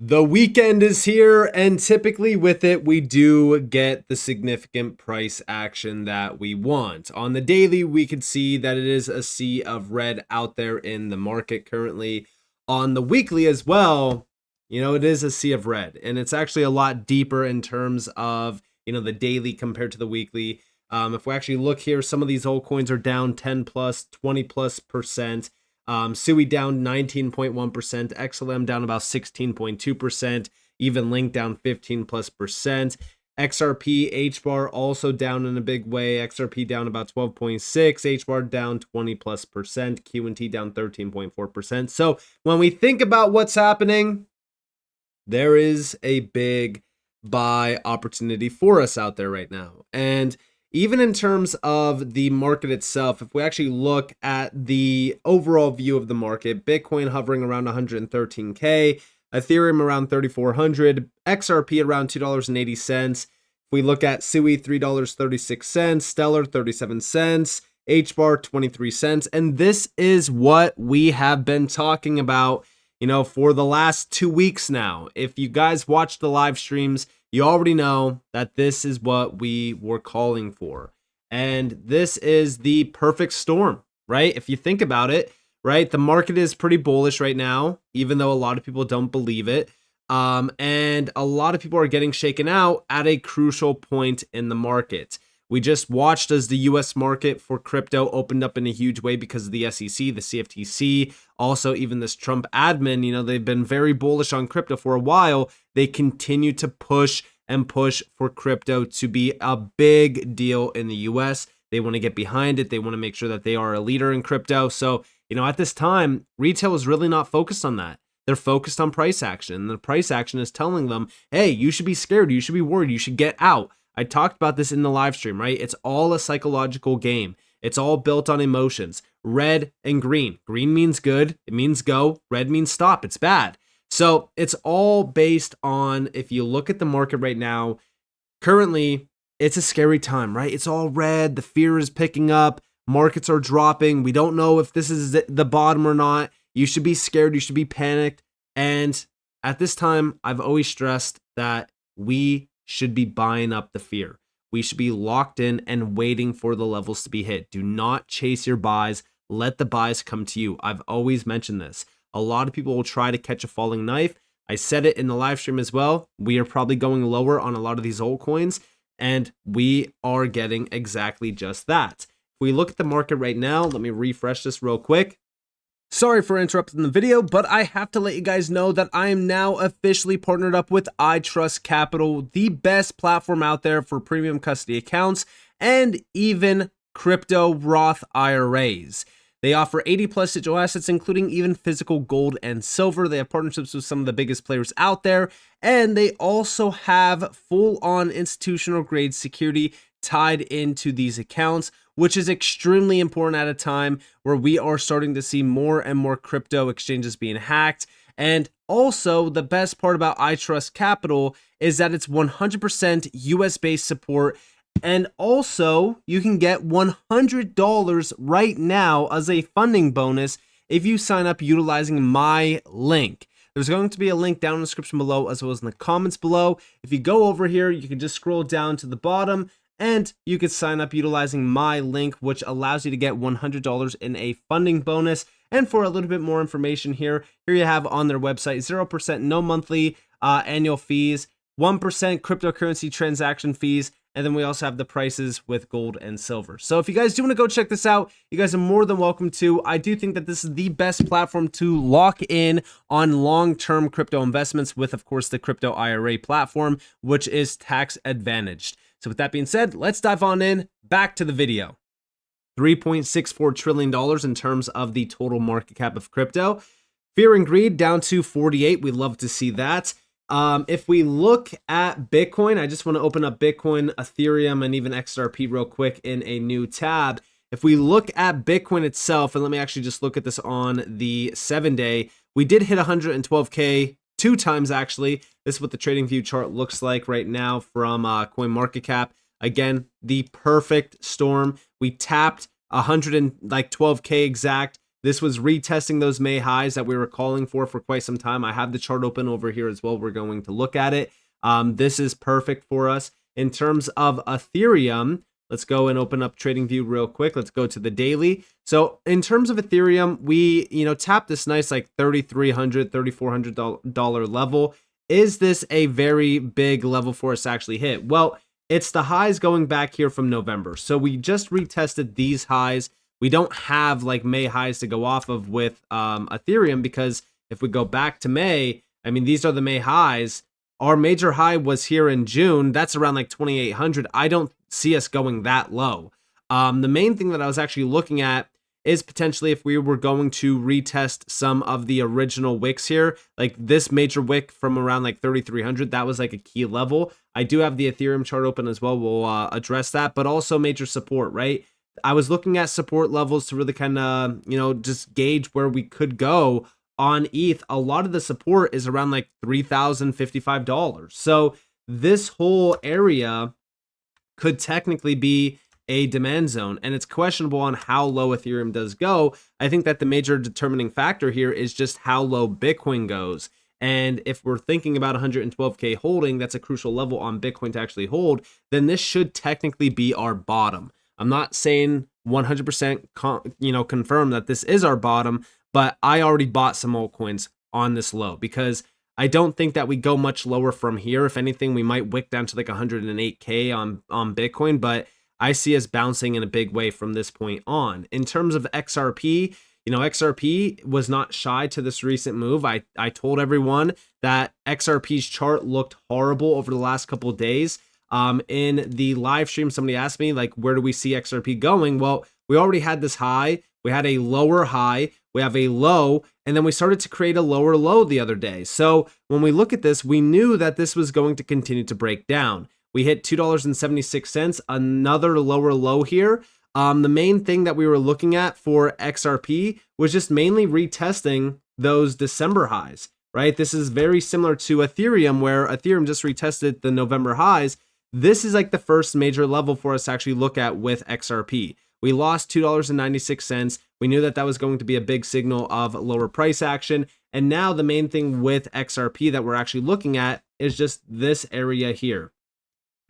The weekend is here, and typically with it, we do get the significant price action that we want. On the daily, we could see that it is a sea of red out there in the market currently. On the weekly as well, it is a sea of red, and it's actually a lot deeper in terms of, the daily compared to the weekly. If we actually look here, some of these altcoins are down 10 plus, 20 plus percent. SUI down 19.1%, XLM down about 16.2%, even Link down 15 plus percent. XRP, HBAR also down in a big way. XRP down about 12.6, HBAR down 20 plus percent, QNT down 13.4%. So when we think about what's happening, there is a big buy opportunity for us out there right now. And even in terms of the market itself, if we actually look at the overall view of the market, Bitcoin hovering around 113K, Ethereum around 3,400, XRP around $2.80. If we look at SUI, $3.36, Stellar, 37 cents, HBAR, 23 cents. And this is what we have been talking about, for the last 2 weeks now. If you guys watch the live streams, you already know that this is what we were calling for. And this is the perfect storm, right? If you think about it, right? The market is pretty bullish right now, even though a lot of people don't believe it. And a lot of people are getting shaken out at a crucial point in the market. We just watched as the US market for crypto opened up in a huge way because of the SEC, the CFTC, also even this Trump admin, they've been very bullish on crypto for a while. They continue to push and push for crypto to be a big deal in the US. They want to get behind it. They want to make sure that they are a leader in crypto. So, at this time, retail is really not focused on that. They're focused on price action. And the price action is telling them, hey, you should be scared. You should be worried. You should get out. I talked about this in the live stream, right? It's all a psychological game. It's all built on emotions. Red and green. Green means good. It means go. Red means stop. It's bad. So it's all based on, if you look at the market right now, currently it's a scary time, right? It's all red. The fear is picking up. Markets are dropping. We don't know if this is the bottom or not. You should be scared. You should be panicked. And at this time, I've always stressed that we should be buying up the fear. We should be locked in and waiting for the levels to be hit. Do not chase your buys. Let the buys come to you. I've always mentioned this. A lot of people will try to catch a falling knife. I said it in the live stream as well. We are probably going lower on a lot of these altcoins, and we are getting exactly just that. If we look at the market right now, let me refresh this real quick. Sorry for interrupting the video, but I have to let you guys know that I am now officially partnered up with ITrustCapital, the best platform out there for premium custody accounts and even crypto Roth IRAs. They offer 80 plus digital assets, including even physical gold and silver. They have partnerships with some of the biggest players out there, and they also have full-on institutional grade security tied into these accounts, which is extremely important at a time where we are starting to see more and more crypto exchanges being hacked. And also, the best part about ITrustCapital is that it's 100% US based support. And also, you can get $100 right now as a funding bonus if you sign up utilizing my link. There's going to be a link down in the description below as well as in the comments below. If you go over here, you can just scroll down to the bottom and you could sign up utilizing my link, which allows you to get $100 in a funding bonus. And for a little bit more information here you have on their website, 0% no monthly annual fees, 1% cryptocurrency transaction fees, and then we also have the prices with gold and silver. So if you guys do want to go check this out, you guys are more than welcome to. I do think that this is the best platform to lock in on long-term crypto investments with, of course, the crypto IRA platform, which is tax advantaged. So with that being said, let's dive on in back to the video. $3.64 trillion in terms of the total market cap of crypto. Fear and greed down to 48. We'd love to see that. If we look at Bitcoin, I just want to open up Bitcoin, Ethereum, and even XRP real quick in a new tab. If we look at Bitcoin itself, and let me actually just look at this on the 7-day, we did hit 112K 2 times actually. This is what the trading view chart looks like right now from CoinMarketCap. Again, the perfect storm. We tapped 112K exact This was retesting those May highs that we were calling for quite some time. I have the chart open over here as well. We're going to look at it. This is perfect for us. In terms of Ethereum, let's go and open up TradingView real quick. Let's go to the daily. So in terms of Ethereum, we, tapped this nice like $3,300, $3,400 level. Is this a very big level for us to actually hit? Well, it's the highs going back here from November. So we just retested these highs. We don't have like May highs to go off of with Ethereum, because if we go back to May, I mean, these are the May highs. Our major high was here in June. That's around like 2,800. I don't see us going that low. The main thing that I was actually looking at is potentially if we were going to retest some of the original wicks here, like this major wick from around like 3,300, that was like a key level. I do have the Ethereum chart open as well. We'll address that, but also major support, right? I was looking at support levels to really kind of, just gauge where we could go on ETH. A lot of the support is around like $3,055. So this whole area could technically be a demand zone, and it's questionable on how low Ethereum does go. I think that the major determining factor here is just how low Bitcoin goes. And if we're thinking about 112K holding, that's a crucial level on Bitcoin to actually hold, then this should technically be our bottom. I'm not saying 100% confirm that this is our bottom, but I already bought some altcoins on this low because I don't think that we go much lower from here. If anything, we might wick down to like 108K on Bitcoin, but I see us bouncing in a big way from this point on. In terms of XRP, XRP was not shy to this recent move. I told everyone that XRP's chart looked horrible over the last couple of days. In the live stream, somebody asked me, like, where do we see XRP going? Well, we already had this high. We had a lower high. We have a low, and then we started to create a lower low the other day. So when we look at this, we knew that this was going to continue to break down. We hit $2.76, another lower low here. The main thing that we were looking at for XRP was just mainly retesting those December highs, right? This is very similar to Ethereum, where Ethereum just retested the November highs. This is like the first major level for us to actually look at with XRP. We lost $2.96. We knew that that was going to be a big signal of lower price action. And now the main thing with XRP that we're actually looking at is just this area here.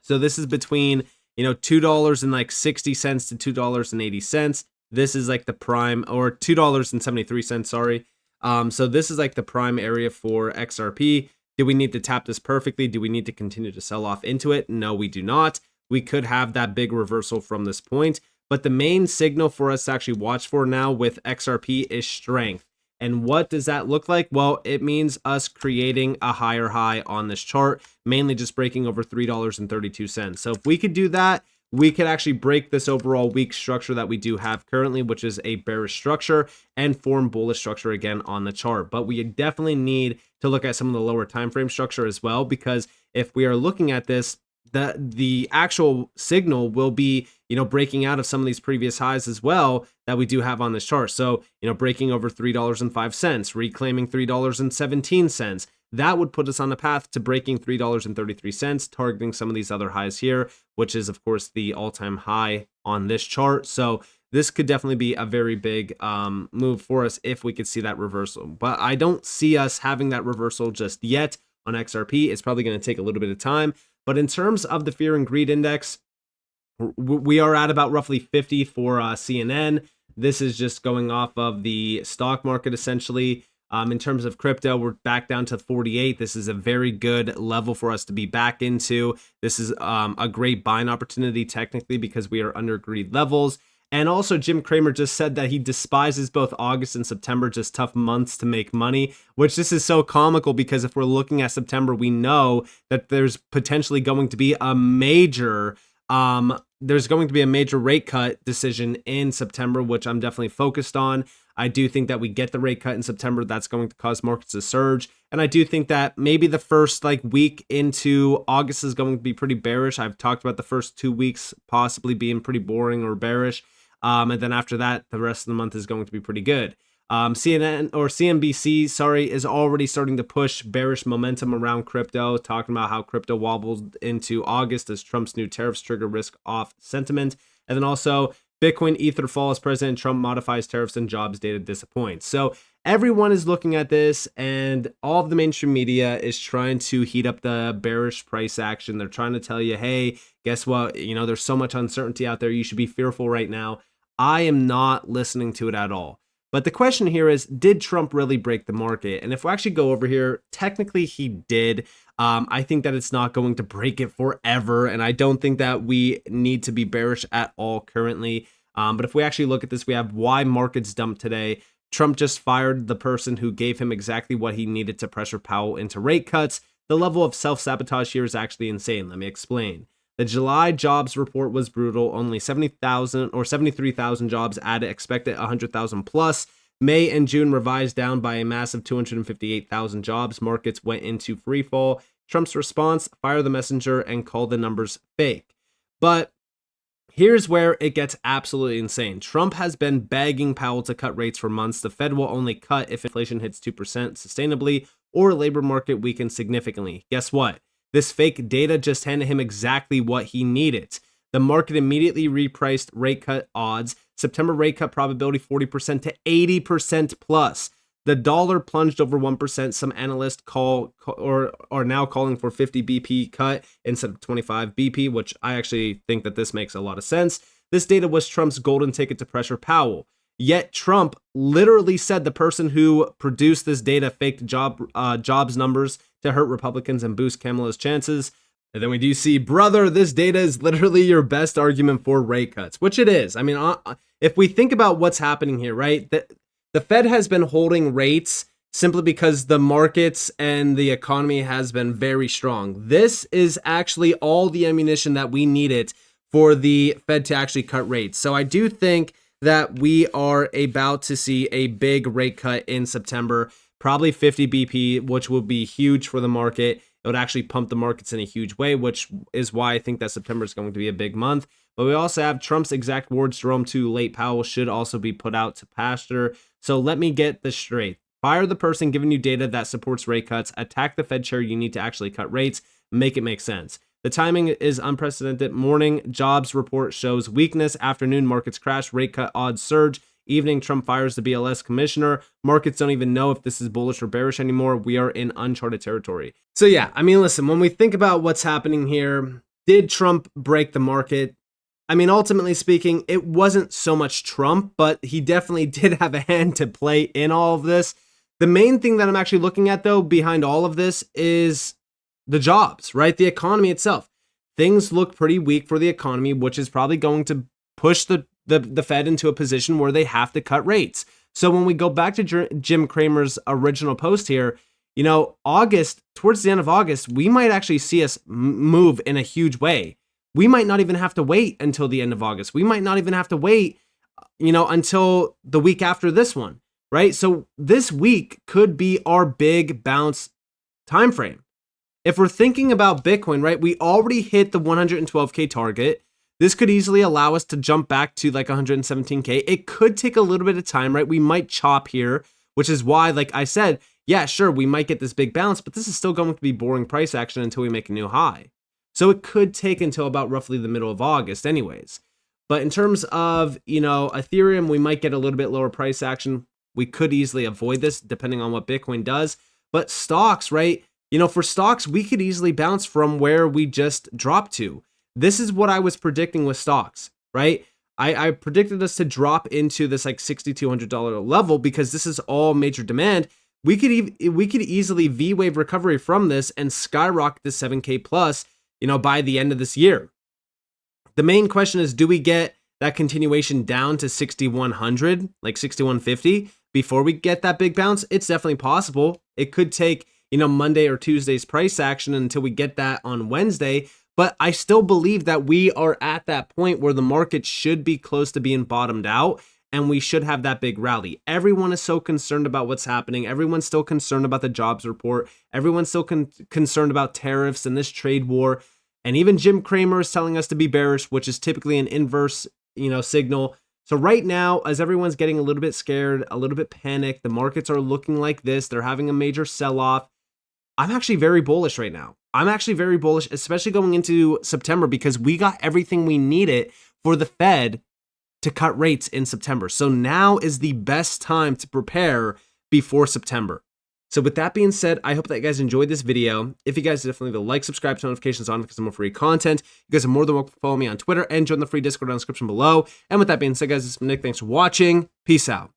So this is between, $2.60 to $2.80. This is like the prime, or $2.73, sorry. So this is like the prime area for XRP. Do we need to tap this perfectly? Do we need to continue to sell off into it? No, we do not. We could have that big reversal from this point. But the main signal for us to actually watch for now with XRP is strength. And what does that look like? Well, it means us creating a higher high on this chart, mainly just breaking over $3.32. So if we could do that, we could actually break this overall weak structure that we do have currently, which is a bearish structure, and form bullish structure again on the chart. But we definitely need to look at some of the lower time frame structure as well, because if we are looking at this, the actual signal will be, breaking out of some of these previous highs as well that we do have on this chart. So, breaking over $3.05, reclaiming $3.17. That would put us on the path to breaking $3.33, targeting some of these other highs here, which is, of course, the all-time high on this chart. So this could definitely be a very big move for us if we could see that reversal. But I don't see us having that reversal just yet on XRP. It's probably going to take a little bit of time. But in terms of the fear and greed index, we are at about roughly 50 for CNN. This is just going off of the stock market, essentially. In terms of crypto, we're back down to 48. This is a very good level for us to be back into. This is a great buying opportunity technically because we are under greed levels. And also, Jim Cramer just said that he despises both August and September, just tough months to make money, which this is so comical because if we're looking at September, we know that there's potentially going to be a major rate cut decision in September, which I'm definitely focused on. I do think that we get the rate cut in September. That's going to cause markets to surge. And I do think that maybe the first week into August is going to be pretty bearish. I've talked about the first 2 weeks possibly being pretty boring or bearish. And then after that, the rest of the month is going to be pretty good. CNBC, is already starting to push bearish momentum around crypto, talking about how crypto wobbled into August as Trump's new tariffs trigger risk off sentiment. And then also Bitcoin Ether fall as President Trump modifies tariffs and jobs data disappoints. So everyone is looking at this, and all of the mainstream media is trying to heat up the bearish price action. They're trying to tell you, hey, guess what? There's so much uncertainty out there. You should be fearful right now. I am not listening to it at all. But the question here is, did Trump really break the market? And if we actually go over here, technically he did. I think that it's not going to break it forever, and I don't think that we need to be bearish at all currently. But if we actually look at this, we have why markets dumped today. Trump just fired the person who gave him exactly what he needed to pressure Powell into rate cuts. The level of self-sabotage here is actually insane. Let me explain. The July jobs report was brutal. Only 70,000 or 73,000 jobs added, expected 100,000 plus. May and June revised down by a massive 258,000 jobs. Markets went into free fall. Trump's response, fire the messenger and call the numbers fake. But here's where it gets absolutely insane. Trump has been begging Powell to cut rates for months. The Fed will only cut if inflation hits 2% sustainably or labor market weakens significantly. Guess what? This fake data just handed him exactly what he needed. The market immediately repriced rate cut odds. September rate cut probability 40% to 80% plus. The dollar plunged over 1%. Some analysts are now calling for 50 BP cut instead of 25 BP, which I actually think that this makes a lot of sense. This data was Trump's golden ticket to pressure Powell. Yet Trump literally said the person who produced this data faked jobs numbers to hurt Republicans and boost Kamala's chances. And then we do see, brother, this data is literally your best argument for rate cuts, which it is. I mean, if we think about what's happening here, right? The Fed has been holding rates simply because the markets and the economy has been very strong. This is actually all the ammunition that we needed for the Fed to actually cut rates. So I do think that we are about to see a big rate cut in September, probably 50 BP, which will be huge for the market. It would actually pump the markets in a huge way, which is why I think that September is going to be a big month. But we also have Trump's exact words, Jerome, too late. Powell should also be put out to pasture. So let me get this straight. Fire the person giving you data that supports rate cuts. Attack the Fed chair you need to actually cut rates. Make it make sense. The timing is unprecedented. Morning jobs report shows weakness. Afternoon markets crash. Rate cut odds surge. Evening, Trump fires the BLS commissioner. Markets don't even know if this is bullish or bearish anymore. We are in uncharted territory. So yeah, I mean, listen, when we think about what's happening here, did Trump break the market? I mean, ultimately speaking, it wasn't so much Trump, but he definitely did have a hand to play in all of this. The main thing that I'm actually looking at, though, behind all of this is the jobs, right? The economy itself. Things look pretty weak for the economy, which is probably going to push the Fed into a position where they have to cut rates. So when we go back to Jim Cramer's original post here, August, towards the end of August, we might actually see us move in a huge way. We might not even have to wait until the end of August. We might not even have to wait, until the week after this one, right? So this week could be our big bounce time frame. If we're thinking about Bitcoin, right, we already hit the 112K target. This could easily allow us to jump back to like 117K. It could take a little bit of time, right? We might chop here, which is why, like I said, yeah, sure, we might get this big bounce, but this is still going to be boring price action until we make a new high. So it could take until about roughly the middle of August anyways. But in terms of, Ethereum, we might get a little bit lower price action. We could easily avoid this depending on what Bitcoin does. But stocks, right? For stocks, we could easily bounce from where we just dropped to. This is what I was predicting with stocks, right? I predicted us to drop into this like $6,200 level because this is all major demand. We could easily V-wave recovery from this and skyrocket to 7K plus, by the end of this year. The main question is, do we get that continuation down to 6,100, like 6,150 before we get that big bounce? It's definitely possible. It could take, Monday or Tuesday's price action until we get that on Wednesday. But I still believe that we are at that point where the market should be close to being bottomed out and we should have that big rally. Everyone is so concerned about what's happening. Everyone's still concerned about the jobs report. Everyone's still concerned about tariffs and this trade war. And even Jim Cramer is telling us to be bearish, which is typically an inverse, signal. So right now, as everyone's getting a little bit scared, a little bit panicked, the markets are looking like this. They're having a major sell-off. I'm actually very bullish right now. I'm actually very bullish, especially going into September, because we got everything we needed for the Fed to cut rates in September. So now is the best time to prepare before September. So with that being said, I hope that you guys enjoyed this video. If you guys definitely leave a like, subscribe, turn notifications on for some more free content. You guys are more than welcome to follow me on Twitter and join the free Discord down in the description below. And with that being said, guys, this is Nick. Thanks for watching. Peace out.